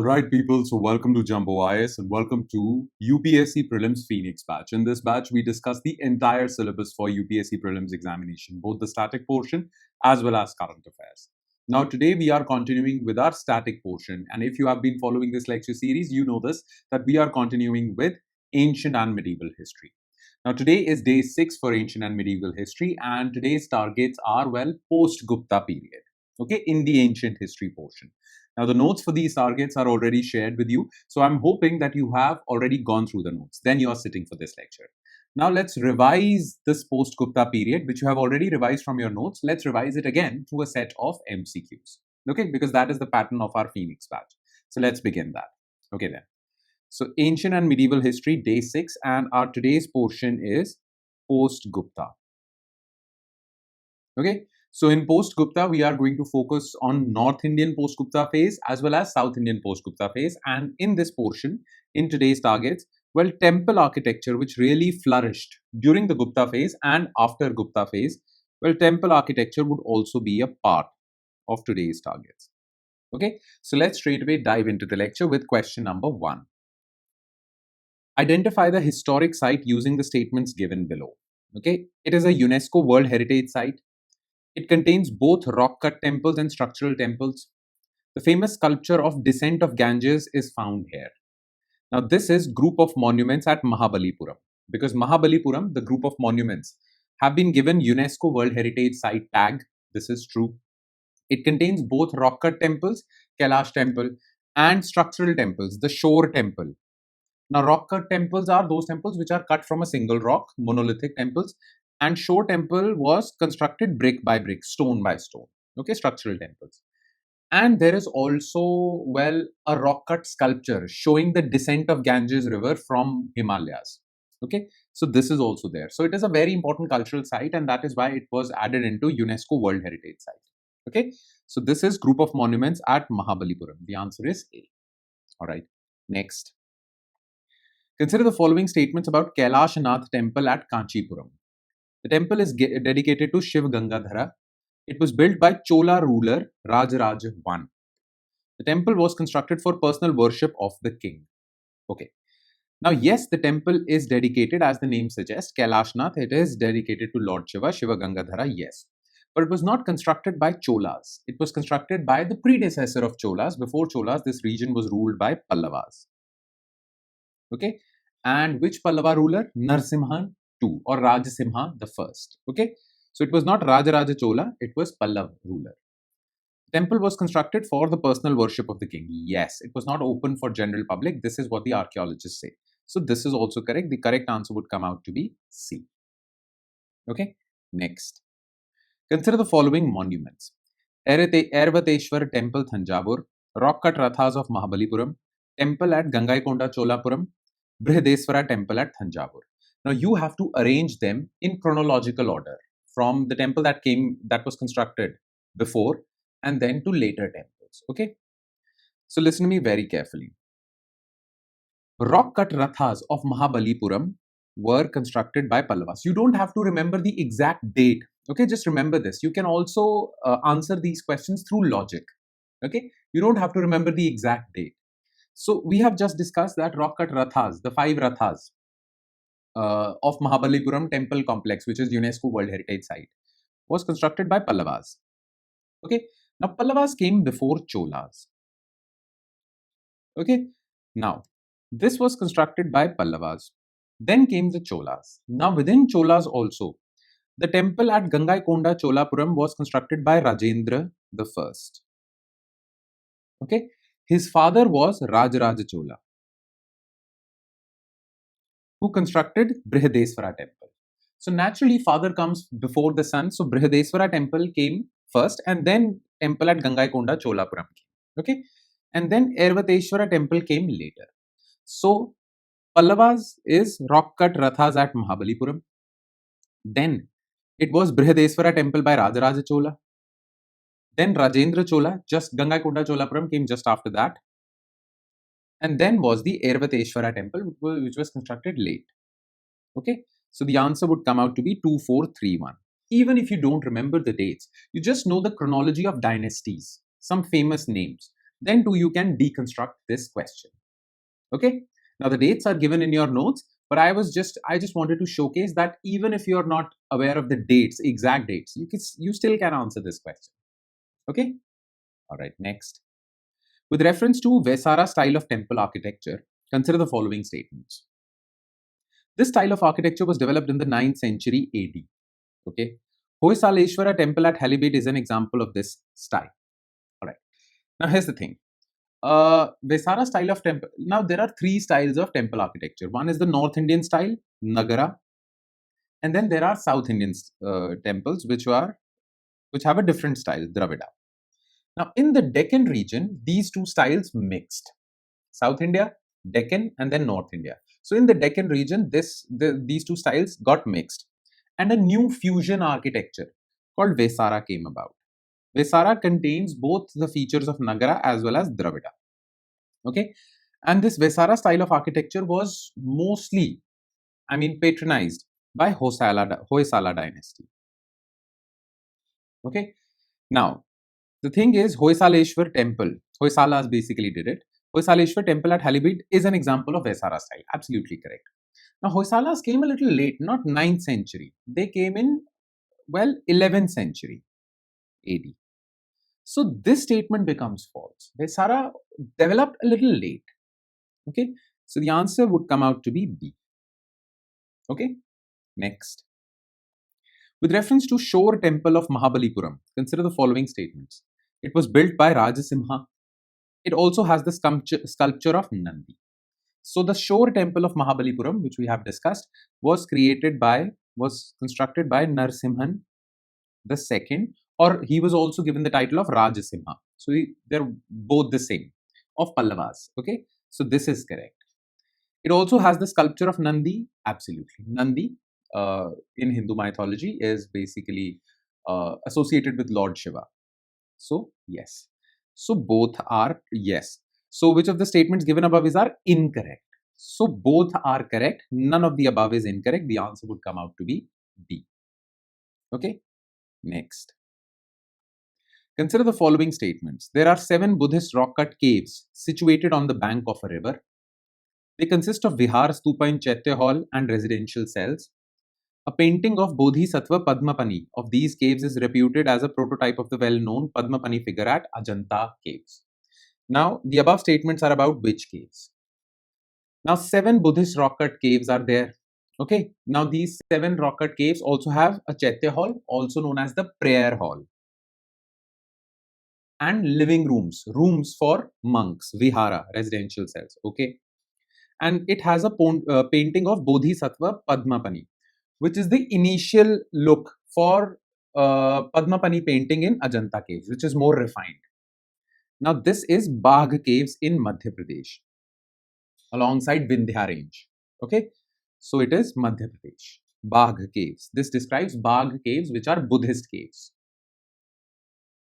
Alright people, so welcome to Jumbo IAS and welcome to UPSC Prelims Phoenix batch. In this batch, we discuss the entire syllabus for UPSC Prelims examination, both the static portion as well as current affairs. Now today we are continuing with our static portion, and if you have been following this lecture series, you know this, that we are continuing with ancient and medieval history. Now today is day 6 for ancient and medieval history, and today's targets are, well, post-Gupta period, okay, in the ancient history portion. Now, the notes for these targets are already shared with you. So I'm hoping that you have already gone through the notes. Then you are sitting for this lecture. Now, let's revise this post-Gupta period, which you have already revised from your notes. Let's revise it again through a set of MCQs. Okay, because that is the pattern of our Phoenix batch. So let's begin that. Okay, then. So ancient and medieval history, day 6, and our today's portion is post-Gupta. Okay. So in post-Gupta, we are going to focus on North Indian post-Gupta phase as well as South Indian post-Gupta phase. And in this portion, in today's targets, well, temple architecture, which really flourished during the Gupta phase and after Gupta phase, well, temple architecture would also be a part of today's targets. Okay, so let's straight away dive into the lecture with question number 1. Identify the historic site using the statements given below. Okay, it is a UNESCO World Heritage Site. It contains both rock-cut temples and structural temples. The famous sculpture of Descent of Ganges is found here. Now, this is group of monuments at Mahabalipuram, because Mahabalipuram, the group of monuments, have been given UNESCO World Heritage Site tag. This is true. It contains both rock-cut temples, Kailash Temple, and structural temples, the Shore Temple. Now, rock-cut temples are those temples which are cut from a single rock, monolithic temples. And Shore Temple was constructed brick by brick, stone by stone, okay, structural temples. And there is also, well, a rock-cut sculpture showing the descent of Ganges river from Himalayas, okay. So this is also there. So it is a very important cultural site, and that is why it was added into UNESCO World Heritage Site, okay. So this is group of monuments at Mahabalipuram. The answer is A. All right, next. Consider the following statements about Kailash Nath Temple at Kanchipuram. The temple is dedicated to Shiv Gangadhara. It was built by Chola ruler Rajaraja I. The temple was constructed for personal worship of the king. Okay. Now, yes, the temple is dedicated, as the name suggests, Kailash Nath. It is dedicated to Lord Shiva, Shiva Gangadhara, yes. But it was not constructed by Cholas. It was constructed by the predecessor of Cholas. Before Cholas, this region was ruled by Pallavas. Okay. And which Pallava ruler? Narsimhan II or Rajasimha the first. Okay. So it was not Rajaraja Chola, it was Pallava ruler. The temple was constructed for the personal worship of the king. Yes, it was not open for general public. This is what the archaeologists say. So this is also correct. The correct answer would come out to be C. Okay. Next. Consider the following monuments. Ervateshwar Temple, Thanjavur, rock-cut rathas of Mahabalipuram, temple at Gangaikonda, Cholapuram, Brihadeswara Temple at Thanjavur. Now you have to arrange them in chronological order from the temple that was constructed before and then to later temples. Okay. So listen to me very carefully. Rock-cut rathas of Mahabalipuram were constructed by Pallavas. You don't have to remember the exact date. Okay, just remember this. You can also answer these questions through logic. Okay, you don't have to remember the exact date. So we have just discussed that rock-cut rathas, the 5 rathas of Mahabalipuram temple complex, which is UNESCO World Heritage Site, was constructed by Pallavas. Okay, now Pallavas came before Cholas. Okay, now this was constructed by Pallavas. Then came the Cholas. Now within Cholas also, the temple at Gangaikonda, Cholapuram was constructed by Rajendra the First. Okay, his father was Rajaraja Chola, who constructed Brihadeswara Temple. So naturally, father comes before the son. So Brihadeswara Temple came first, and then temple at Gangaikonda, Cholapuram came. Okay, and then Ervateshwara Temple came later. So Pallavas is rock-cut rathas at Mahabalipuram. Then it was Brihadeswara Temple by Rajaraja Chola. Then Rajendra Chola, just Gangaikonda Cholapuram came just after that. And then was the Ervateshwara Temple, which was constructed late. Okay, so the answer would come out to be 2431. Even if you don't remember the dates, you just know the chronology of dynasties, some famous names. then too you can deconstruct this question. Okay. Now the dates are given in your notes, but I just wanted to showcase that even if you're not aware of the dates, exact dates, you still can answer this question. Okay. All right. Next. With reference to Vesara style of temple architecture, consider the following statements. This style of architecture was developed in the 9th century AD. Okay. Hoysaleshwara temple at Halibut is an example of this style. All right. Now here's the thing. Vesara style of temple. Now there are three styles of temple architecture. One is the North Indian style, Nagara, and then there are South Indian temples which have a different style, Dravida. Now in the Deccan region, these two styles mixed. South India, Deccan, and then North India. So in the Deccan region, these two styles got mixed, and a new fusion architecture called Vesara came about. Vesara contains both the features of Nagara as well as Dravida. Okay, and this Vesara style of architecture was mostly, patronized by Hoysala dynasty. Okay, now the thing is, Hoysaleshwar temple, Hoysalas basically did it. Hoysaleshwar temple at Halibut is an example of Vesara style. Absolutely correct. Now Hoysalas came a little late, not 9th century. They came in, 11th century AD. So this statement becomes false. Vesara developed a little late. Okay, so the answer would come out to be B. Okay, next. With reference to Shore Temple of Mahabalipuram, consider the following statements. It was built by Rajasimha. It also has the sculpture of Nandi. So the Shore Temple of Mahabalipuram, which we have discussed, was constructed by Narasimhan II, or he was also given the title of Rajasimha. So they're both the same, of Pallavas. Okay, so this is correct. It also has the sculpture of Nandi. Absolutely. Nandi in Hindu mythology is basically associated with Lord Shiva. So yes. So both are yes. So which of the statements given above are incorrect? So both are correct. None of the above is incorrect. The answer would come out to be B. Okay. Next. Consider the following statements. There are 7 Buddhist rock-cut caves situated on the bank of a river. They consist of Vihar, Stupa in Chaitya Hall and residential cells. A painting of Bodhisattva Padmapani of these caves is reputed as a prototype of the well-known Padmapani figure at Ajanta caves. Now, the above statements are about which caves? Now, 7 Buddhist rock-cut caves are there. Okay. Now, these 7 rock-cut caves also have a Chaitya Hall, also known as the prayer hall, and living rooms for monks, Vihara, residential cells. Okay. And it has a painting of Bodhisattva Padmapani, which is the initial look for Padmapani painting in Ajanta caves, which is more refined. Now, this is Bagh caves in Madhya Pradesh, alongside Vindhya range. Okay, so it is Madhya Pradesh. Bagh caves. This describes Bagh caves, which are Buddhist caves.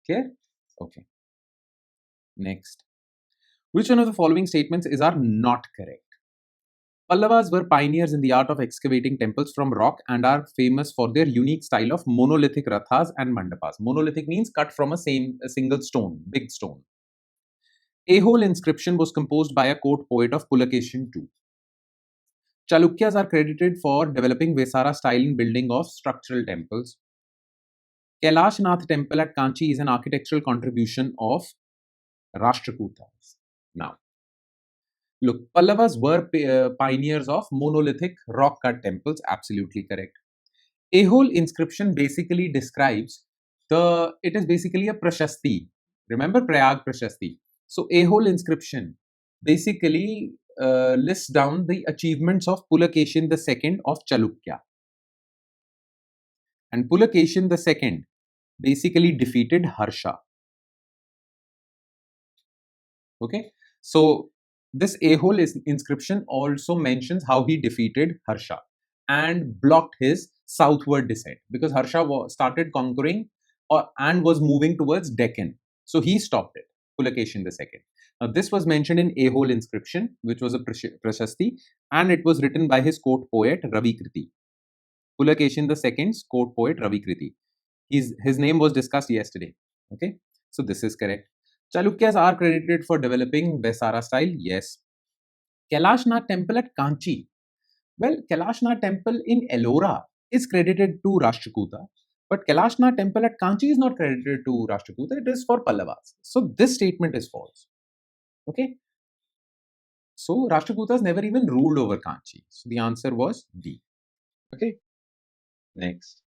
Clear? Okay. Next. Which one of the following statements are not correct? Pallavas were pioneers in the art of excavating temples from rock and are famous for their unique style of monolithic rathas and mandapas. Monolithic means cut from a single stone, big stone. A-hole inscription was composed by a court poet of Pulakeshin II. Chalukyas are credited for developing Vesara style in building of structural temples. Kailashnath temple at Kanchi is an architectural contribution of Rashtrakutas. Now, look, Pallavas were pioneers of monolithic rock-cut temples. Absolutely correct. A-hole inscription basically describes it is basically a prashasti. Remember Prayag prashasti? So A-hole inscription basically lists down the achievements of Pulakeshin II of Chalukya. And Pulakeshin II basically defeated Harsha. Okay, so this A-hole inscription also mentions how he defeated Harsha and blocked his southward descent, because Harsha started conquering and was moving towards Deccan. So he stopped it, Pulakeshin II. Now this was mentioned in A-hole inscription, which was a prashasti, and it was written by his court poet Ravi Kriti. Pulakeshin II's court poet Ravi Kriti. His name was discussed yesterday. Okay, so this is correct. Chalukyas are credited for developing Vesara style. Yes. Kailashnath temple at Kanchi. Well, Kailashnath temple in Ellora is credited to Rashtrakuta, but Kailashnath temple at Kanchi is not credited to Rashtrakuta. It is for Pallavas. So this statement is false. Okay. So Rashtrakutas never even ruled over Kanchi. So the answer was D. Okay. Next.